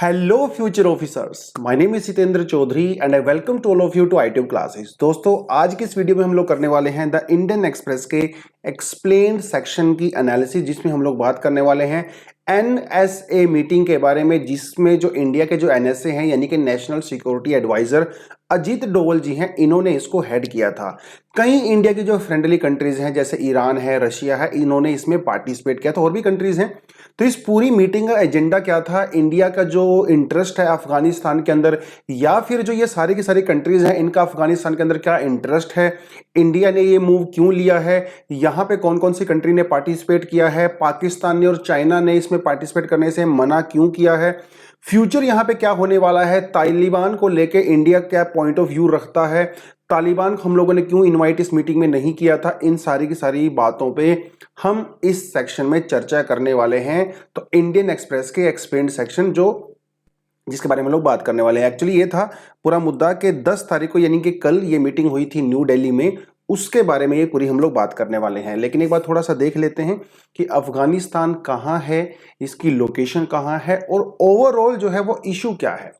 Hello future officers, my name is Sitendra Chaudhary and I welcome to all of you to ITube classes। दोस्तों आज की इस video में हम लोग करने वाले हैं द इंडियन एक्सप्रेस के एक्सप्लेन्ड सेक्शन की एनालिसिस, जिसमें हम लोग बात करने वाले हैं एनएसए मीटिंग के बारे में, जिसमें जो इंडिया के जो एनएसए हैं यानी कि national security adviser Ajit Doval ji हैं, इन्होंने इसको हेड किया था। कई इंडिया की जो फ्रेंडली कंट्रीज हैं जैसे ईरान है, रशिया है, इन्होंने इसमें पार्टिसिपेट किया था, और भी कंट्रीज हैं। तो इस पूरी मीटिंग का एजेंडा क्या था? इंडिया का जो इंटरेस्ट है अफगानिस्तान के अंदर, या फिर जो ये सारी की सारी कंट्रीज हैं इनका अफगानिस्तान के अंदर क्या इंटरेस्ट है, इंडिया ने ये मूव क्यों लिया है, यहाँ पे कौन कौन सी कंट्री ने पार्टिसिपेट किया है, पाकिस्तान ने और चाइना ने इसमें पार्टिसिपेट करने से मना क्यों किया है, फ्यूचर यहाँ पे क्या होने वाला है, तालिबान को लेके इंडिया क्या पॉइंट ऑफ व्यू रखता है, तालिबान को हम लोगों ने क्यों इनवाइट इस मीटिंग में नहीं किया था, इन सारी की सारी बातों पे हम इस सेक्शन में चर्चा करने वाले हैं। तो इंडियन एक्सप्रेस के एक्सप्लेन्ड सेक्शन जिसके बारे में लोग बात करने वाले हैं, एक्चुअली ये था पूरा मुद्दा कि 10 तारीख को यानी कि कल ये मीटिंग हुई थी न्यू दिल्ली में, उसके बारे में ये पूरी हम लोग बात करने वाले हैं। लेकिन एक बार थोड़ा सा देख लेते हैं कि अफगानिस्तान कहाँ है, इसकी लोकेशन कहाँ है और ओवरऑल जो है वो इशू क्या है।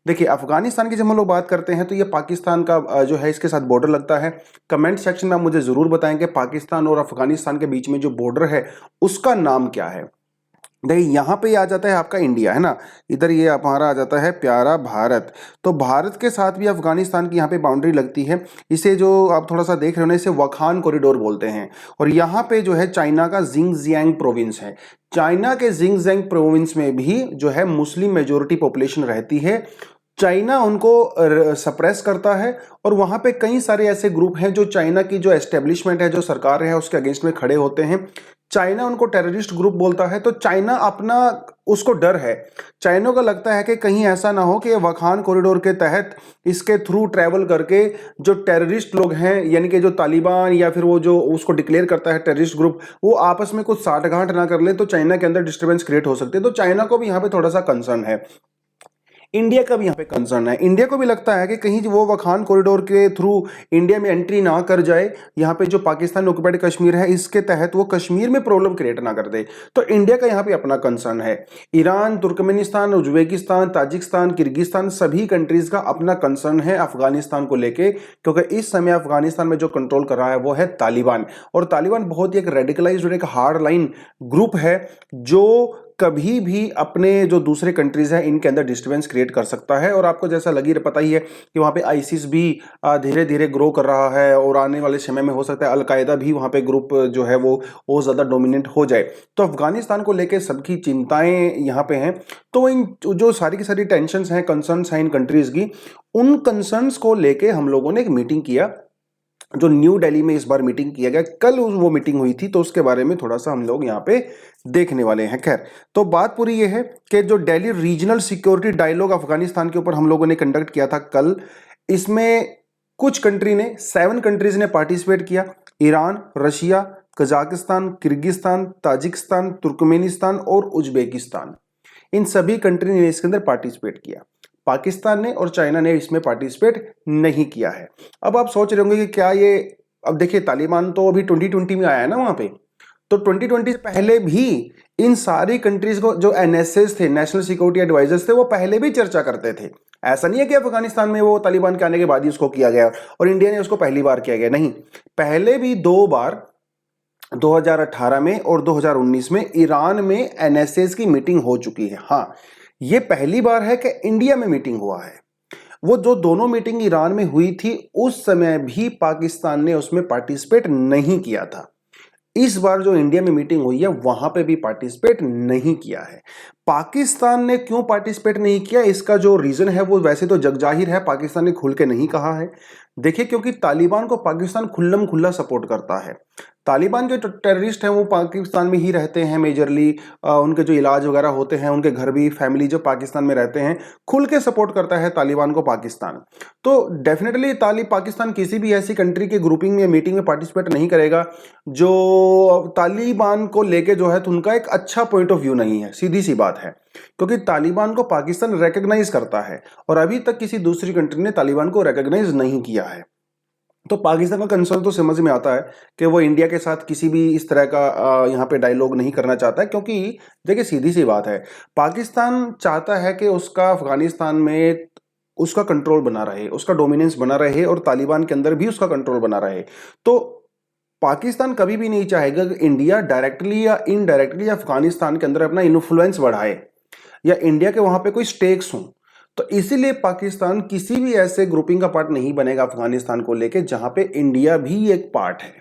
देखिए, अफगानिस्तान की जब हम लोग बात करते हैं तो ये पाकिस्तान का जो है इसके साथ बॉर्डर लगता है। कमेंट सेक्शन में आप मुझे जरूर बताएं कि पाकिस्तान और अफगानिस्तान के बीच में जो बॉर्डर है उसका नाम क्या है। देखिए, यहाँ पे आ जाता है आपका इंडिया, है ना, इधर ये हमारा आ जाता है प्यारा भारत। तो भारत के साथ भी अफगानिस्तान की यहाँ पे बाउंड्री लगती है। इसे जो आप थोड़ा सा देख रहे हो ना, इसे वखान कॉरिडोर बोलते हैं। और यहाँ पे जो है चाइना का जिंगजियांग प्रोविंस है। चाइना के जिंगजियांग प्रोविंस में भी जो है मुस्लिम मेजोरिटी पॉपुलेशन रहती है। चाइना उनको सप्रेस करता है और वहां पे कई सारे ऐसे ग्रुप हैं जो चाइना की जो एस्टेब्लिशमेंट है, जो सरकार है, उसके अगेंस्ट में खड़े होते हैं। चाइना उनको टेररिस्ट ग्रुप बोलता है। तो चाइना अपना उसको डर है, चाइना को लगता है कि कहीं ऐसा ना हो कि वखान कॉरिडोर के तहत इसके थ्रू ट्रैवल करके जो टेररिस्ट लोग हैं यानी कि जो तालिबान या फिर वो जो उसको डिक्लेयर करता है टेररिस्ट ग्रुप, वो आपस में कुछ साठगांठ ना कर ले, तो चाइना के अंदर डिस्टर्बेंस क्रिएट हो सकती है। तो चाइना को भी यहाँ पे थोड़ा सा कंसर्न है। इंडिया का भी यहाँ पे कंसर्न है। इंडिया को भी लगता है कि कहीं वो वखान कॉरिडोर के थ्रू इंडिया में एंट्री ना कर जाए, यहाँ पे जो पाकिस्तान ऑक्युपाइड कश्मीर है इसके तहत वो कश्मीर में प्रॉब्लम क्रिएट ना कर दे। तो इंडिया का यहाँ पे अपना कंसर्न है। Iran, Turkmenistan, Uzbekistan, Tajikistan, Kyrgyzstan, सभी कंट्रीज का अपना कंसर्न है अफगानिस्तान को लेके, क्योंकि इस समय अफगानिस्तान में जो कंट्रोल कर रहा है वो है तालिबान। और तालिबान बहुत ही एक रेडिकलाइज्ड और एक हार्ड लाइन ग्रुप है जो कभी भी अपने जो दूसरे कंट्रीज हैं इनके अंदर डिस्टर्बेंस क्रिएट कर सकता है। और आपको जैसा लगी पता ही है कि वहाँ पे आईसिस भी धीरे धीरे ग्रो कर रहा है, और आने वाले समय में हो सकता है अलकायदा भी वहाँ पे ग्रुप जो है वो ज़्यादा डोमिनेंट हो जाए। तो अफगानिस्तान को लेकर सबकी चिंताएं यहाँ पे हैं। तो इन जो सारी की सारी टेंशंस हैं, कंसर्न्स हैं इन कंट्रीज की, उन कंसर्न्स को लेके हम लोगों ने एक मीटिंग किया, जो न्यू दिल्ली में इस बार मीटिंग किया गया। कल वो मीटिंग हुई थी, तो उसके बारे में थोड़ा सा हम लोग यहाँ पे देखने वाले हैं। खैर, तो बात पूरी ये है कि जो Delhi regional security dialogue Afghanistan के ऊपर हम लोगों ने कंडक्ट किया था कल, इसमें कुछ कंट्री ने 7 कंट्रीज ने पार्टिसिपेट किया। Iran, Russia, Kazakhstan, Kyrgyzstan, Tajikistan, Turkmenistan और उज्बेकिस्तान, इन सभी कंट्री ने इसके अंदर पार्टिसिपेट किया। पाकिस्तान ने और चाइना ने इसमें पार्टिसिपेट नहीं किया है। अब आप सोच रहे होंगे कि क्या ये, अब देखिए तालिबान तो अभी 2020 में आया है ना वहां पे, तो 2020 से पहले भी इन सारी कंट्रीज को जो एनएसएस थे, नेशनल सिक्योरिटी एडवाइजर्स थे, वो पहले भी चर्चा करते थे। ऐसा नहीं है कि अफगानिस्तान में वो तालिबान के आने के बाद ही उसको किया गया और इंडिया ने उसको पहली बार किया गया, नहीं। पहले भी 2 बार 2018 में और 2019 में ईरान में एनएसएस की मीटिंग हो चुकी है। हाँ, ये पहली बार है कि इंडिया में मीटिंग हुआ है। वो जो दोनों मीटिंग ईरान में हुई थी उस समय भी पाकिस्तान ने उसमें पार्टिसिपेट नहीं किया था। इस बार जो इंडिया में मीटिंग हुई है वहां पे भी पार्टिसिपेट नहीं किया है। पाकिस्तान ने क्यों पार्टिसिपेट नहीं किया, इसका जो रीजन है वो वैसे तो जगजाहिर है, पाकिस्तान ने खुल के नहीं कहा है। देखिए, क्योंकि तालिबान को पाकिस्तान खुल्लम खुल्ला सपोर्ट करता है। तालिबान जो टेररिस्ट हैं वो पाकिस्तान में ही रहते हैं मेजरली, उनके जो इलाज वगैरह होते हैं, उनके घर भी, फैमिली जो पाकिस्तान में रहते हैं, खुल के सपोर्ट करता है तालिबान को पाकिस्तान। तो डेफिनेटली पाकिस्तान किसी भी ऐसी कंट्री के ग्रुपिंग में, मीटिंग में पार्टिसिपेट नहीं करेगा जो तालिबान को लेके जो है तो उनका एक अच्छा पॉइंट ऑफ व्यू नहीं है, सीधी सी बात है। क्योंकि तालिबान को पाकिस्तान रिकॉग्नाइज करता है और अभी तक किसी दूसरी कंट्री ने तालिबान को रिकॉग्नाइज नहीं किया है। तो पाकिस्तान का कंसर्न तो समझ में आता है कि वो इंडिया के साथ किसी भी इस तरह का यहाँ पे डायलॉग नहीं करना चाहता है, क्योंकि देखिए सीधी सी बात है, पाकिस्तान चाहता है कि उसका अफगानिस्तान में उसका कंट्रोल बना रहे, उसका डोमिनेंस बना रहे और तालिबान के अंदर भी उसका कंट्रोल बना रहे। तो पाकिस्तान कभी भी नहीं चाहेगा कि इंडिया डायरेक्टली या इनडायरेक्टली अफगानिस्तान के अंदर अपना इन्फ्लुएंस बढ़ाए या इंडिया के वहां पे कोई स्टेक्स हों। तो इसीलिए पाकिस्तान किसी भी ऐसे ग्रुपिंग का पार्ट नहीं बनेगा अफगानिस्तान को लेके जहां पे इंडिया भी एक पार्ट है,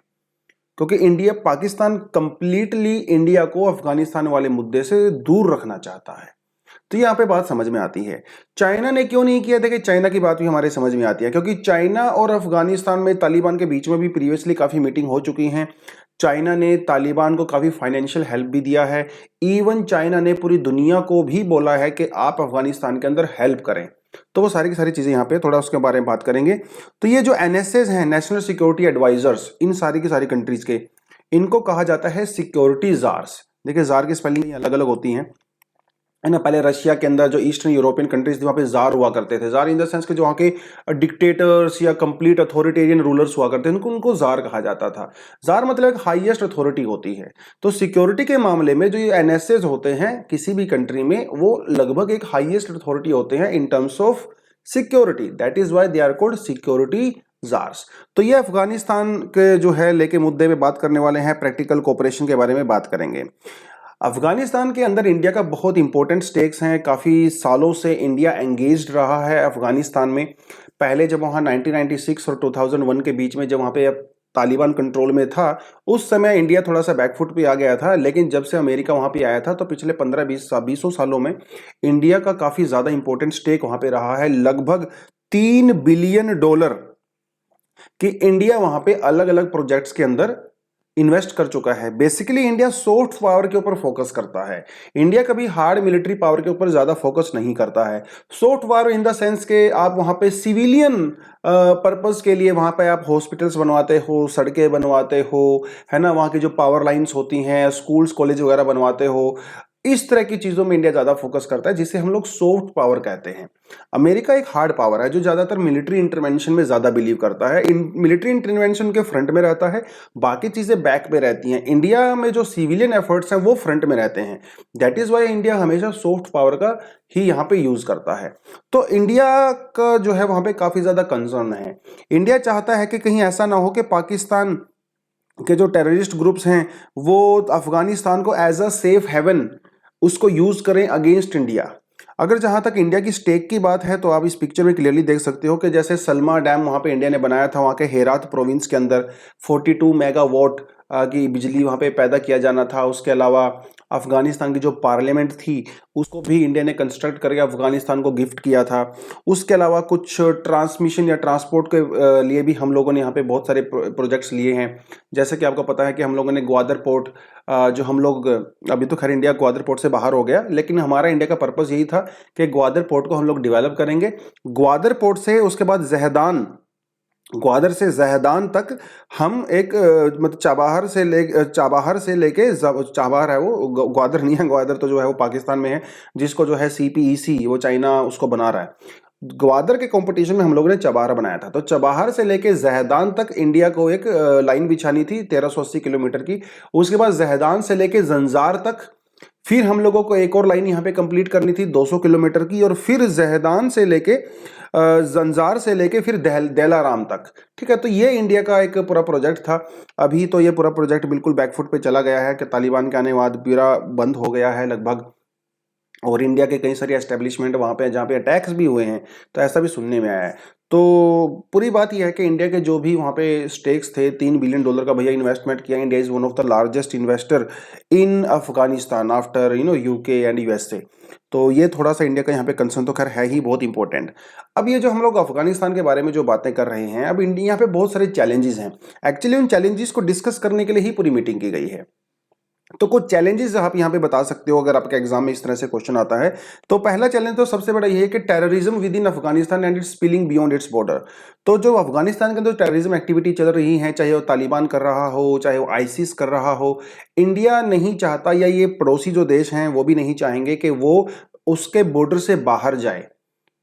क्योंकि इंडिया पाकिस्तान कंप्लीटली इंडिया को अफगानिस्तान वाले मुद्दे से दूर रखना चाहता है। तो यहाँ पे बात समझ में आती है चाइना ने क्यों नहीं किया। देखिए चाइना की बात भी हमारे समझ में आती है, क्योंकि चाइना और अफगानिस्तान में तालिबान के बीच में भी प्रीवियसली काफी मीटिंग हो चुकी हैं। चाइना ने तालिबान को काफी फाइनेंशियल हेल्प भी दिया है। इवन चाइना ने पूरी दुनिया को भी बोला है कि आप अफगानिस्तान के अंदर हेल्प करें। तो वो सारी की सारी चीजें यहाँ पे थोड़ा उसके बारे में बात करेंगे। तो ये जो एनएसएस हैं, नेशनल सिक्योरिटी एडवाइजर्स, इन सारी की सारी कंट्रीज के, इनको कहा जाता है सिक्योरिटी जार्स। देखिए जार की स्पेलिंग अलग अलग होती हैं, है ना। पहले रशिया के अंदर जो ईस्टर्न यूरोपियन कंट्रीज थी वहाँ पे जार हुआ करते थे। जार इन द सेंस के जो वहाँ के डिक्टेटर्स या कंप्लीट अथॉरिटेरियन रूलर्स हुआ करते थे, उनको जार कहा जाता था। जार मतलब एक हाईएस्ट अथॉरिटी होती है। तो सिक्योरिटी के मामले में जो ये एनएसएस होते हैं किसी भी कंट्री में, वो लगभग एक हाईएस्ट अथॉरिटी होते हैं in terms of security. That is why they are called security czars. तो ये अफगानिस्तान के जो है लेके मुद्दे पे बात करने वाले हैं, प्रैक्टिकल कोऑपरेशन के बारे में बात करेंगे। अफगानिस्तान के अंदर इंडिया का बहुत इंपॉर्टेंट स्टेक्स हैं। काफ़ी सालों से इंडिया एंगेज्ड रहा है अफगानिस्तान में। पहले जब वहाँ 1996 और 2001 के बीच में जब वहाँ पे तालिबान कंट्रोल में था, उस समय इंडिया थोड़ा सा बैकफुट पे आ गया था। लेकिन जब से अमेरिका वहाँ पे आया था तो पिछले 15-20 सालों में इंडिया का काफ़ी ज़्यादा इंपॉर्टेंट स्टेक वहाँ पे रहा है। लगभग $3 बिलियन कि इंडिया वहाँ पे अलग अलग प्रोजेक्ट्स के अंदर इन्वेस्ट कर चुका है। बेसिकली इंडिया सॉफ्ट पावर के ऊपर फोकस करता है। इंडिया कभी हार्ड मिलिट्री पावर के ऊपर ज्यादा फोकस नहीं करता है। Soft power in the sense के आप वहां पे सिविलियन पर्पस के लिए वहां पे आप हॉस्पिटल्स बनवाते हो, सड़कें बनवाते हो, है ना, वहां की जो पावर लाइंस होती हैं, स्कूल्स कॉलेज वगैरह बनवाते हो, इस तरह की चीजों में इंडिया ज्यादा फोकस करता है, जिसे हम लोग सॉफ्ट पावर कहते हैं। अमेरिका एक हार्ड पावर है जो ज्यादातर मिलिट्री इंटरवेंशन में ज्यादा बिलीव करता है, मिलिट्री इंटरवेंशन के फ्रंट में रहता है, बाकी चीजें बैक पे रहती हैं। इंडिया में जो सिविलियन एफर्ट्स हैं वो फ्रंट में रहते हैं। दैट इज वाई इंडिया हमेशा सॉफ्ट पावर का ही यहाँ पे यूज करता है। तो इंडिया का जो है वहां पे काफी ज्यादा कंसर्न है। इंडिया चाहता है कि कहीं ऐसा ना हो कि पाकिस्तान के जो टेररिस्ट ग्रुप्स हैं वो अफगानिस्तान को एज अ सेफ हेवन उसको यूज करें अगेंस्ट इंडिया। अगर जहां तक इंडिया की स्टेक की बात है तो आप इस पिक्चर में क्लियरली देख सकते हो कि जैसे सलमा डैम वहां पे इंडिया ने बनाया था, वहां के हेरात प्रोविंस के अंदर 42 मेगावाट की बिजली वहां पे पैदा किया जाना था। उसके अलावा अफगानिस्तान की जो पार्लियामेंट थी उसको भी इंडिया ने कंस्ट्रक्ट करके अफगानिस्तान को गिफ्ट किया था। उसके अलावा कुछ ट्रांसमिशन या ट्रांसपोर्ट के लिए भी हम लोगों ने यहाँ पे बहुत सारे प्रोजेक्ट्स लिए हैं। जैसे कि आपको पता है कि हम लोगों ने ग्वादर पोर्ट, जो हम लोग, अभी तो खैर इंडिया ग्वादर पोर्ट से बाहर हो गया, लेकिन हमारा इंडिया का पर्पस यही था कि ग्वादर पोर्ट को हम लोग डेवलप करेंगे। ग्वादर पोर्ट से उसके बाद जहदान, ग्वादर से जहदान तक हम एक मतलब चाबहार से लेके चाबहार है वो, ग्वादर नहीं है, ग्वादर तो जो है वो पाकिस्तान में है, जिसको जो है CPEC वो चाइना उसको बना रहा है। ग्वादर के कंपटीशन में हम लोगों ने चबाहर बनाया था। तो चबाहर से लेके जहदान तक इंडिया को एक लाइन बिछानी थी 1380 किलोमीटर की। उसके बाद जहदान से लेके जंजार तक फिर हम लोगों को एक और लाइन यहाँ पे कंप्लीट करनी थी 200 किलोमीटर की, और फिर जहदान से लेके जंजार से लेके फिर देलाराम तक। ठीक है, तो ये इंडिया का एक पूरा प्रोजेक्ट था। अभी तो ये पूरा प्रोजेक्ट बिल्कुल बैकफुट पे चला गया है कि तालिबान के आने के बाद पूरा बंद हो गया है लगभग, और इंडिया के कई सारे एस्टेब्लिशमेंट वहाँ पे जहाँ पे अटैक्स भी हुए हैं, तो ऐसा भी सुनने में आया है। तो पूरी बात यह है कि इंडिया के जो भी वहाँ पे स्टेक्स थे, $3 बिलियन का भैया इन्वेस्टमेंट किया। India is one of the largest investor in Afghanistan after UK and USA। तो ये थोड़ा सा इंडिया का यहाँ पे कंसर्न तो खैर है ही बहुत इंपॉर्टेंट। अब ये जो हम लोग अफगानिस्तान के बारे में जो बातें कर रहे हैं, अब इंडिया यहाँ पे बहुत सारे चैलेंजेस हैं। एक्चुअली उन चैलेंजेस को डिस्कस करने के लिए ही पूरी मीटिंग की गई है। तो कुछ चैलेंजेस आप यहाँ पे बता सकते हो अगर आपके एग्जाम में इस तरह से क्वेश्चन आता है। तो पहला चैलेंज तो सबसे बड़ा ये है कि terrorism with in Afghanistan and it's spilling beyond its border. तो जो अफगानिस्तान के अंदर टेररिज्म एक्टिविटी चल रही है, चाहे वो तालिबान कर रहा हो, चाहे वो आईसिस कर रहा हो, इंडिया नहीं चाहता, या ये पड़ोसी जो देश हैं वो भी नहीं चाहेंगे कि वो उसके बॉर्डर से बाहर जाए।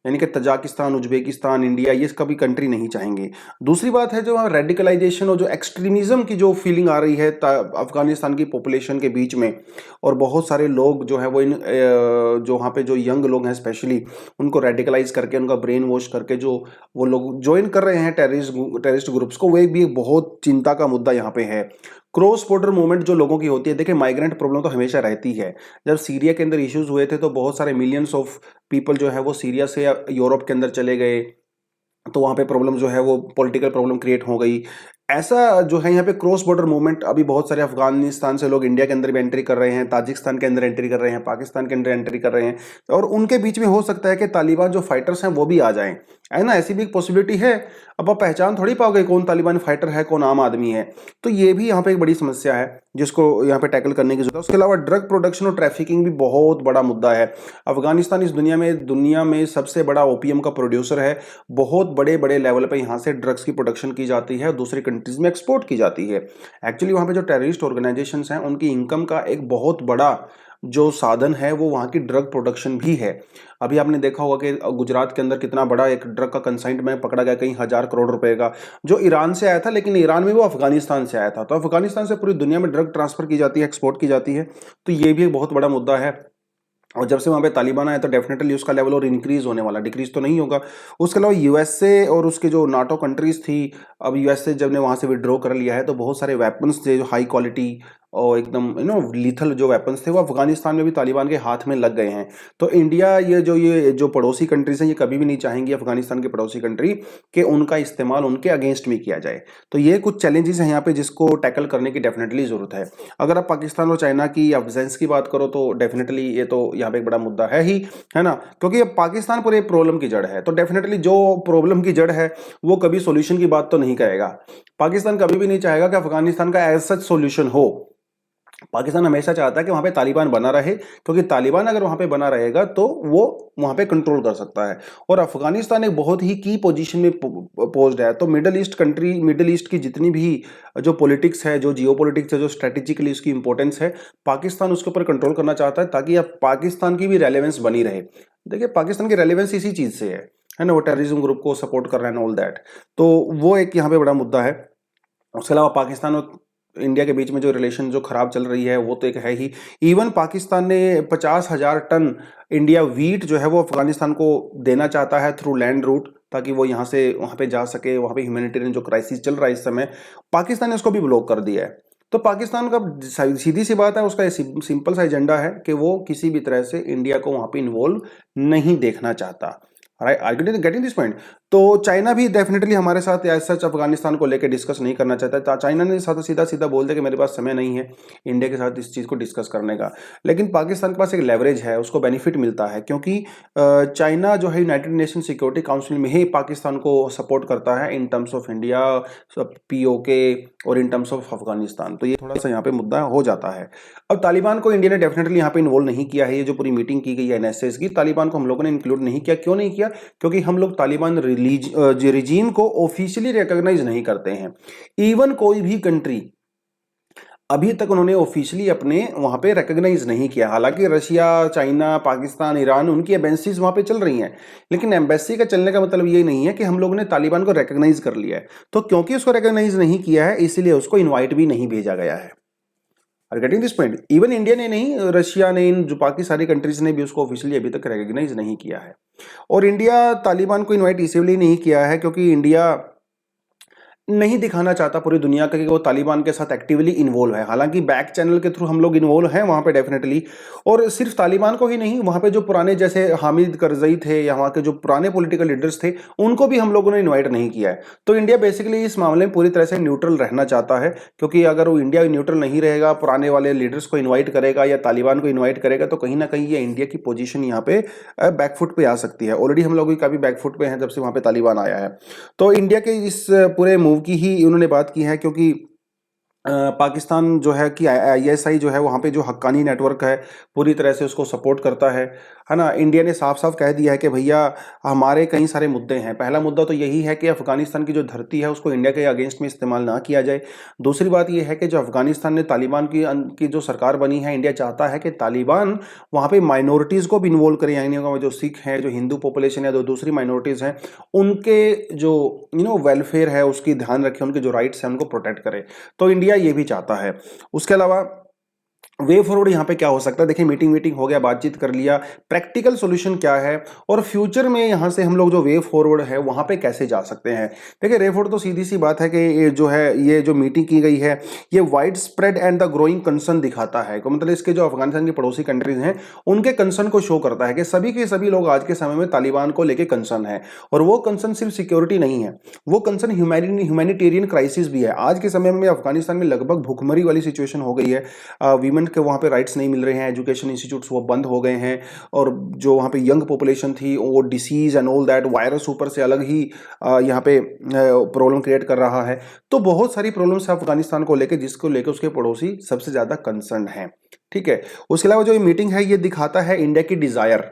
यानी कि तजाकिस्तान, उज्बेकिस्तान, इंडिया ये कभी कंट्री नहीं चाहेंगे। दूसरी बात है जो रेडिकलाइजेशन और जो एक्सट्रीमिज्म की जो फीलिंग आ रही है अफगानिस्तान की पॉपुलेशन के बीच में, और बहुत सारे लोग जो है वो जो वहाँ पे जो यंग लोग हैं स्पेशली, उनको रेडिकलाइज करके उनका ब्रेन वॉश करके जो वो लोग ज्वाइन कर रहे हैं टेररिस्ट ग्रुप्स को, वो भी एक बहुत चिंता का मुद्दा यहाँ पे है। क्रॉस बॉर्डर मूवमेंट जो लोगों की होती है, देखिए माइग्रेंट प्रॉब्लम तो हमेशा रहती है। जब सीरिया के अंदर इश्यूज हुए थे तो बहुत सारे मिलियंस ऑफ पीपल जो है वो सीरिया से यूरोप के अंदर चले गए, तो वहाँ पे प्रॉब्लम जो है वो पॉलिटिकल प्रॉब्लम क्रिएट हो गई। ऐसा जो है यहाँ पे क्रॉस बॉर्डर मूवमेंट, अभी बहुत सारे अफगानिस्तान से लोग इंडिया के अंदर भी एंट्री कर रहे हैं, ताजिकिस्तान के अंदर एंट्री कर रहे हैं, पाकिस्तान के अंदर एंट्री कर रहे हैं, और उनके बीच में हो सकता है कि तालिबान जो फाइटर्स हैं वो भी आ जाएं, है ना, ऐसी भी एक पॉसिबिलिटी है। अब आप पहचान थोड़ी पाओगे कौन तालिबान फाइटर है कौन आम आदमी है, तो ये भी यहाँ पे एक बड़ी समस्या है जिसको यहाँ पे टैकल करने की जरूरत है। उसके अलावा ड्रग प्रोडक्शन और ट्रैफिकिंग भी बहुत बड़ा मुद्दा है। अफगानिस्तान इस दुनिया में सबसे बड़ा ओपीएम का प्रोड्यूसर है। बहुत बड़े बड़े लेवल पे यहाँ से ड्रग्स की प्रोडक्शन की जाती है, दूसरी कंट्रीज में एक्सपोर्ट की जाती है। एक्चुअली वहाँ पे जो टेररिस्ट ऑर्गेनाइजेशंस हैं उनकी इनकम का एक बहुत बड़ा जो साधन है वो वहाँ की ड्रग प्रोडक्शन भी है। अभी आपने देखा होगा कि गुजरात के अंदर कितना बड़ा एक ड्रग का कंसाइनमेंट पकड़ा गया, कई हजार करोड़ रुपए का, जो ईरान से आया था, लेकिन ईरान में वो अफगानिस्तान से आया था। तो अफगानिस्तान से पूरी दुनिया में ड्रग ट्रांसफर की जाती है, एक्सपोर्ट की जाती है, तो ये भी एक बहुत बड़ा मुद्दा है। और जब से वहाँ पे तालिबान आया तो डेफिनेटली उसका लेवल और इंक्रीज होने वाला, डिक्रीज तो नहीं होगा। उसके अलावा यूएसए और उसके जो नाटो कंट्रीज थी, अब यूएसए जब ने वहाँ से विड्रॉ कर लिया है तो बहुत सारे वेपन्स थे जो हाई क्वालिटी और एकदम लीथल जो वेपन्स थे वो अफगानिस्तान में भी तालिबान के हाथ में लग गए हैं। तो इंडिया ये जो पड़ोसी कंट्रीज हैं ये कभी भी नहीं चाहेंगी, अफगानिस्तान के पड़ोसी कंट्री, कि उनका इस्तेमाल उनके अगेंस्ट में किया जाए। तो ये कुछ चैलेंजेस हैं यहाँ पे जिसको टैकल करने की डेफिनेटली जरूरत है। अगर आप पाकिस्तान और चाइना की अफजेंस की बात करो तो डेफिनेटली ये तो यहाँ पे एक बड़ा मुद्दा है ही, है ना, क्योंकि पाकिस्तान पूरे प्रॉब्लम की जड़ है। तो डेफिनेटली जो प्रॉब्लम की जड़ है वो कभी सॉल्यूशन की बात तो नहीं करेगा। पाकिस्तान कभी भी नहीं चाहेगा कि अफगानिस्तान का एज सच सॉल्यूशन हो। पाकिस्तान हमेशा चाहता है कि वहां पे तालिबान बना रहे, क्योंकि तालिबान अगर वहां पे बना रहेगा तो वो वहां पे कंट्रोल कर सकता है। और अफगानिस्तान एक बहुत ही की पोजीशन में पोज्ड है। तो मिडिल ईस्ट की जितनी भी जो पॉलिटिक्स है, जो जियो पॉलिटिक्स है, जो स्ट्रेटेजिकली उसकी इंपॉर्टेंस है, पाकिस्तान उसके ऊपर कंट्रोल करना चाहता है ताकि अब पाकिस्तान की भी रेलेवेंस बनी रहे। देखिए पाकिस्तान की रेलेवेंस इसी चीज से है ना, वो टेररिज्म ग्रुप को सपोर्ट कर रहा है ऑल दैट। तो वो एक यहाँ पे बड़ा मुद्दा है। उसके अलावा पाकिस्तान और इंडिया के बीच में जो रिलेशन जो खराब चल रही है वो तो एक है ही। इवन पाकिस्तान ने 50,000 टन इंडिया वीट जो है वो अफगानिस्तान को देना चाहता है थ्रू लैंड रूट, ताकि वो यहाँ से वहाँ पे जा सके। वहाँ पे ह्यूमैनिटेरियन जो क्राइसिस चल रहा है इस समय, पाकिस्तान ने उसको भी ब्लॉक कर दिया है। तो पाकिस्तान का सीधी सी बात है, उसका सिंपल सा एजेंडा है कि वो किसी भी तरह से इंडिया को वहाँ पे इन्वॉल्व नहीं देखना चाहता। Right, are you getting this point? तो चाइना भी डेफिनेटली हमारे साथ सच अफगानिस्तान को लेकर डिस्कस नहीं करना चाहता। चाइना ने सीधा सीधा बोल दिया कि मेरे पास समय नहीं है इंडिया के साथ इस चीज़ को डिस्कस करने का। लेकिन पाकिस्तान के पास एक लेवरेज है, उसको बेनिफिट मिलता है, क्योंकि चाइना जो है यूनाइटेड नेशन सिक्योरिटी काउंसिल में ही पाकिस्तान को सपोर्ट करता है इन टर्म्स ऑफ इंडिया, पीओके और इन टर्म्स ऑफ अफगानिस्तान। तो ये थोड़ा सा यहाँ पे मुद्दा हो जाता है। अब तालिबान को इंडिया ने डेफिनेटली यहाँ पे इन्वॉल्व नहीं किया है। ये जो पूरी मीटिंग की गई है एनएसएस की, तालिबान को हम लोगों ने इंक्लूड नहीं किया। क्यों नहीं किया? क्योंकि हम लोग तालिबान रिजीम को ऑफिशियली रिकॉग्नाइज नहीं करते हैं। इवन कोई भी कंट्री अभी तक उन्होंने ऑफिशियली अपने वहां पे रिकॉग्नाइज नहीं किया। हालांकि रशिया, चाइना, पाकिस्तान, ईरान, उनकी एम्बेसीज वहां पे चल रही हैं, लेकिन एम्बेसी का चलने का मतलब ये नहीं है कि हम लोगों ने तालिबान को रिकॉग्नाइज कर लिया है। तो क्योंकि उसको रिकॉग्नाइज नहीं किया है इसलिए उसको इन्वाइट भी नहीं भेजा गया है। Are getting this point? Even India ने नहीं, रशिया ने, इन जो बाकी सारी कंट्रीज ने भी उसको ऑफिशियली अभी तक रिकॉग्नाइज नहीं किया है। और इंडिया तालिबान को इन्वाइट इसलिए नहीं किया है क्योंकि इंडिया नहीं दिखाना चाहता पूरी दुनिया का कि वो तालिबान के साथ एक्टिवली इन्वॉल्व है। हालांकि बैक चैनल के थ्रू हम लोग इन्वॉल्व हैं वहाँ पे डेफिनेटली। और सिर्फ तालिबान को ही नहीं, वहाँ पे जो पुराने जैसे हामिद करजई थे या वहाँ के जो पुराने पॉलिटिकल लीडर्स थे उनको भी हम लोगों ने इन्वाइट नहीं किया है। तो इंडिया बेसिकली इस मामले में पूरी तरह से न्यूट्रल रहना चाहता है, क्योंकि अगर वो इंडिया न्यूट्रल नहीं रहेगा, पुराने वाले लीडर्स को इन्वाइट करेगा या तालिबान को इन्वाइट करेगा, तो कहीं ना कहीं ये इंडिया की पोजीशन यहाँ पे बैकफुट पे आ सकती है। ऑलरेडी हम लोग काफी बैकफुट पे हैं जब से वहाँ पे तालिबान आया है। तो इंडिया के इस पूरे मूव की ही उन्होंने बात की है, क्योंकि पाकिस्तान जो है कि आईएसआई जो है वहाँ पे जो हक्कानी नेटवर्क है पूरी तरह से उसको सपोर्ट करता है। है ना। इंडिया ने साफ साफ कह दिया है कि भैया हमारे कई सारे मुद्दे हैं। पहला मुद्दा तो यही है कि अफगानिस्तान की जो धरती है उसको इंडिया के अगेंस्ट में इस्तेमाल ना किया जाए। दूसरी बात यह है कि जो अफगानिस्तान में तालिबान की जो सरकार बनी है, इंडिया चाहता है कि तालिबान वहाँ पे माइनॉरिटीज़ को भी इन्वॉल्व करे, यानी जो सिख हैं, जो हिंदू पॉपुलेशन है, जो दूसरी माइनॉरिटीज़ हैं, उनके जो वेलफेयर है उसकी ध्यान रखे, उनके जो राइट्स हैं उनको प्रोटेक्ट करे। तो इंडिया ये भी चाहता है। उसके अलावा वे फॉरवर्ड यहाँ पे क्या हो सकता है, देखिए मीटिंग हो गया, बातचीत कर लिया, प्रैक्टिकल सॉल्यूशन क्या है और फ्यूचर में यहाँ से हम लोग जो वे फॉरवर्ड है वहाँ पे कैसे जा सकते हैं। देखिए वे फॉरवर्ड तो सीधी सी बात है कि ये जो है, ये जो मीटिंग की गई है ये wide spread and the growing concern दिखाता है। मतलब इसके जो अफगानिस्तान की पड़ोसी कंट्रीज हैं उनके कंसर्न को शो करता है कि सभी के सभी लोग आज के समय में तालिबान को लेकर कंसर्न है। और वो कंसर्न सिर्फ सिक्योरिटी नहीं है, वो कंसर्न ह्यूमैनिटेरियन क्राइसिस भी है। आज के समय में अफगानिस्तान में लगभग भूखमरी वाली सिचुएशन हो गई है। वीमेन के वहाँ पे राइट्स नहीं मिल रहे हैं, एजुकेशन इंस्टीट्यूट्स वो बंद हो गए हैं, और जो वहाँ पे यंग पॉपुलेशन थी वो disease and all that, virus ऊपर से अलग ही यहाँ पे प्रॉब्लम क्रिएट कर रहा है। तो बहुत सारी प्रॉब्लम्स है अफगानिस्तान को लेकर, जिसको लेकर उसके पड़ोसी सबसे ज्यादा कंसर्न है। ठीक है, उसके अलावा जो ये मीटिंग है ये दिखाता है इंडिया की डिजायर,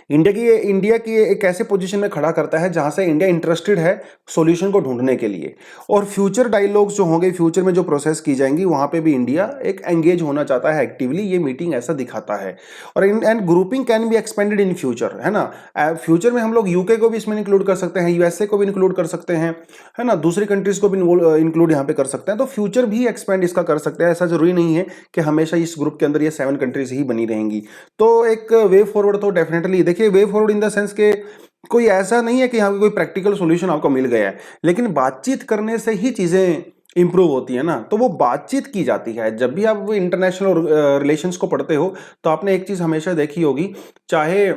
इंडिया की एक ऐसे पोजीशन में खड़ा करता है जहां से इंडिया इंटरेस्टेड है सॉल्यूशन को ढूंढने के लिए। और फ्यूचर डायलॉग्स जो होंगे, फ्यूचर में जो प्रोसेस की जाएंगी वहां पे भी इंडिया एक एंगेज होना चाहता है एक्टिवली, ये मीटिंग ऐसा दिखाता है। और and grouping can be expanded in future, है ना। फ्यूचर में हम लोग यूके को भी इसमें इंक्लूड कर सकते हैं, यूएसए को भी इंक्लूड कर सकते हैं, है ना, दूसरी कंट्रीज को भी इंक्लूड यहाँ पे कर सकते हैं। तो फ्यूचर भी एक्सपेंड इसका कर सकते हैं, ऐसा जरूरी नहीं है कि हमेशा इस ग्रुप के अंदर ये 7 कंट्रीज ही बनी रहेंगी। तो एक वे फॉरवर्ड तो डेफिनेटली, देखिए way forward in the sense के कोई ऐसा नहीं है कि यहाँ पे कोई प्रैक्टिकल सॉल्यूशन आपको मिल गया है, लेकिन बातचीत करने से ही चीजें इंप्रूव होती है ना। तो वो बातचीत की जाती है। जब भी आप इंटरनेशनल रिलेशंस को पढ़ते हो तो आपने एक चीज हमेशा देखी होगी, चाहे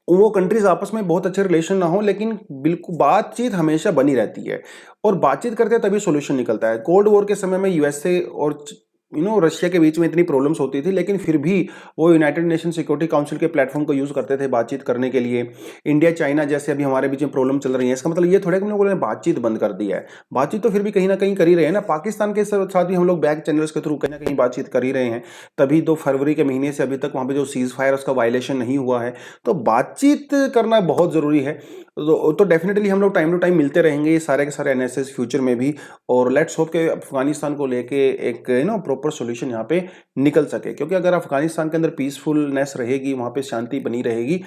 वो कंट्रीज आपस में बहुत अच्छे रिलेशन ना हो, लेकिन बिल्कुल बातचीत हमेशा बनी रहती है, और बातचीत करते तभी सॉल्यूशन निकलता है। कोल्ड वॉर के समय में यूएसए और रशिया के बीच में इतनी प्रॉब्लम्स होती थी, लेकिन फिर भी वो यूनाइटेड नेशन सिक्योरिटी काउंसिल के प्लेटफॉर्म को यूज करते थे बातचीत करने के लिए। इंडिया चाइना जैसे अभी हमारे बीच में प्रॉब्लम चल रही है, इसका मतलब ये थोड़ा कि हम लोगों ने बातचीत बंद कर दी है। बातचीत तो फिर भी कहीं ना कहीं कर ही रहे हैं ना, पाकिस्तान के साथ भी हम लोग बैक चैनल्स के थ्रू कहीं ना कहीं बातचीत कर ही रहे हैं। तभी तो फरवरी के महीने से अभी तक वहां पे जो सीज फायर उसका वायलेशन नहीं हुआ है। तो बातचीत करना बहुत जरूरी है। तो डेफिनेटली हम लोग टाइम टू टाइम मिलते रहेंगे, ये सारे के सारे एनालिसिस फ्यूचर में भी। और लेट्स होप के अफगानिस्तान को लेके एक प्रॉपर सॉल्यूशन यहाँ पे निकल सके, क्योंकि अगर अफगानिस्तान के अंदर पीसफुलनेस रहेगी, वहाँ पे शांति बनी रहेगी,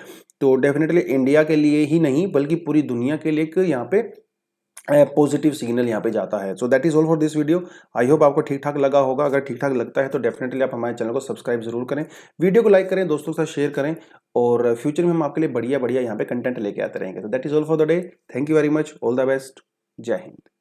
तो डेफिनेटली इंडिया के लिए ही नहीं बल्कि पूरी दुनिया के लिए एक यहाँ पे पॉजिटिव सिग्नल यहाँ पे जाता है। So that is all for this video. I hope आपको ठीक ठाक लगा होगा। अगर ठीक ठाक लगता है तो डेफिनेटली आप हमारे चैनल को सब्सक्राइब जरूर करें, वीडियो को लाइक करें, दोस्तों के साथ शेयर करें, और फ्यूचर में हम आपके लिए बढ़िया बढ़िया यहाँ पे कंटेंट लेके आते रहेंगे। तो that is all for the day. Thank you very much, all the best, जय हिंद।